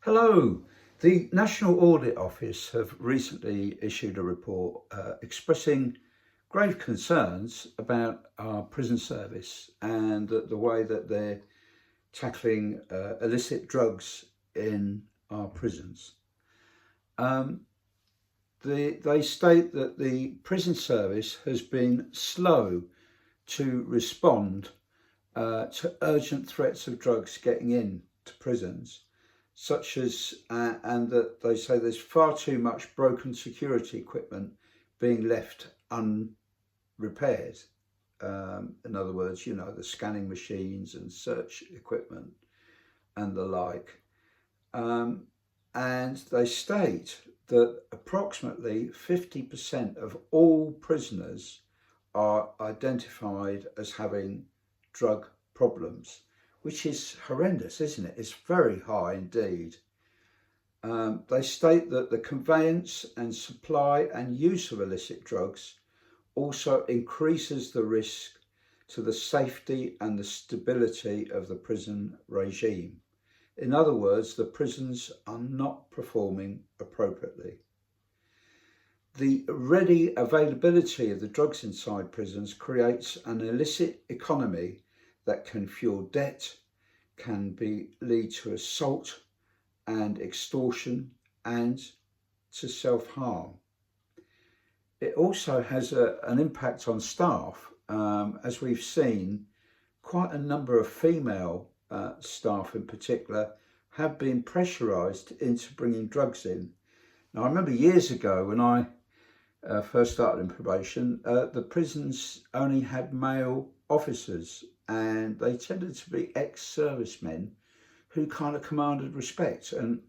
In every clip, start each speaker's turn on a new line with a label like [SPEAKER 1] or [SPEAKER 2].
[SPEAKER 1] Hello. The National Audit Office have recently issued a report expressing grave concerns about our prison service and the way that they're tackling illicit drugs in our prisons. They state that the prison service has been slow to respond to urgent threats of drugs getting into prisons, such as, and that they say there's far too much broken security equipment being left unrepaired. In other words, the scanning machines and search equipment and the like. And they state that approximately 50% of all prisoners are identified as having drug problems, which is horrendous, isn't it? It's very high indeed. They state that the conveyance and supply and use of illicit drugs also increases the risk to the safety and the stability of the prison regime. In other words, the prisons are not performing appropriately. The ready availability of the drugs inside prisons creates an illicit economy that can fuel debt, can lead to assault and extortion and to self-harm. It also has an impact on staff. As we've seen, quite a number of female staff in particular have been pressurised into bringing drugs in. Now, I remember years ago when I first started in probation, the prisons only had male officers, and they tended to be ex-servicemen who kind of commanded respect and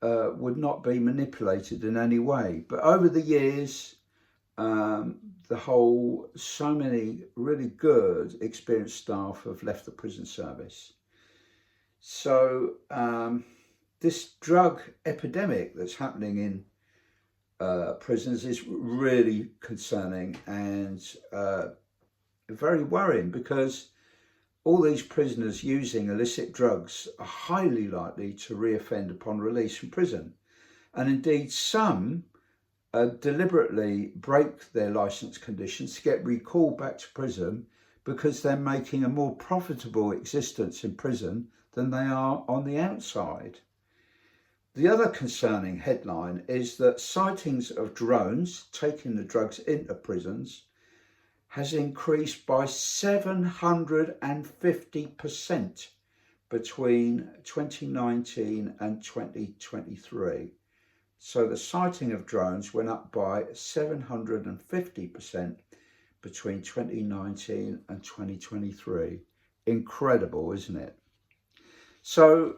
[SPEAKER 1] would not be manipulated in any way. But over the years, so many really good, experienced staff have left the prison service. So this drug epidemic that's happening in prisons is really concerning and very worrying, because all these prisoners using illicit drugs are highly likely to reoffend upon release from prison. And indeed, some deliberately break their licence conditions to get recalled back to prison because they're making a more profitable existence in prison than they are on the outside. The other concerning headline is that sightings of drones taking the drugs into prisons has increased by 750% between 2019 and 2023. So the sighting of drones went up by 750% between 2019 and 2023. Incredible, isn't it? So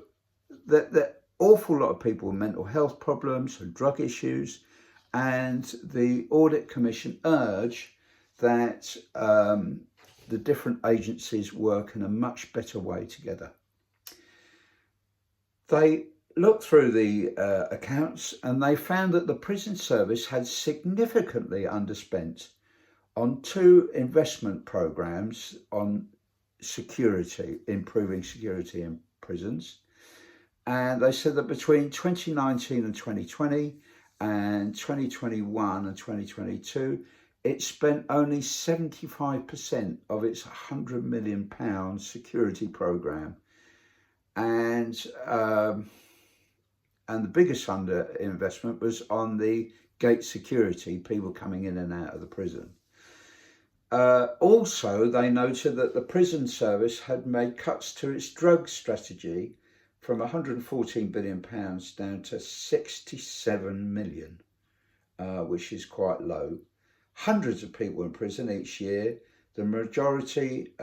[SPEAKER 1] the awful lot of people with mental health problems and drug issues, and the Audit Commission urge that the different agencies work in a much better way together. They looked through the accounts and they found that the prison service had significantly underspent on 2 investment programs on security, improving security in prisons. And they said that between 2019 and 2020 and 2021 and 2022, it spent only 75% of its £100 million security programme. And the biggest underinvestment was on the gate security, people coming in and out of the prison. Also, they noted that the prison service had made cuts to its drug strategy from £114 billion down to 67 million, which is quite low. Hundreds of people in prison each year. The majority,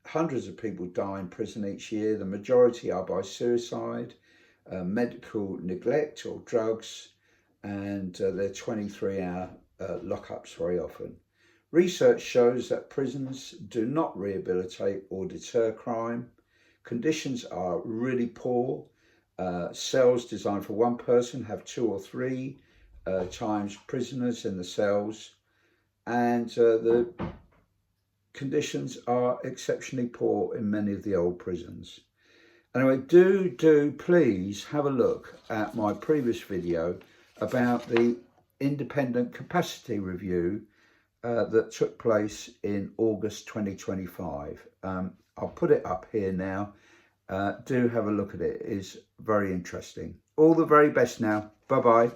[SPEAKER 1] hundreds of people die in prison each year. The majority are by suicide, medical neglect or drugs, and they're 23-hour lockups very often. Research shows that prisons do not rehabilitate or deter crime. Conditions are really poor. Cells designed for one person have 2 or 3 times prisoners in the cells, and the conditions are exceptionally poor in many of the old prisons. Anyway, do please have a look at my previous video about the independent capacity review that took place in August 2025. I'll put it up here now. Do have a look at it. It is very interesting. All the very best now. Bye-bye.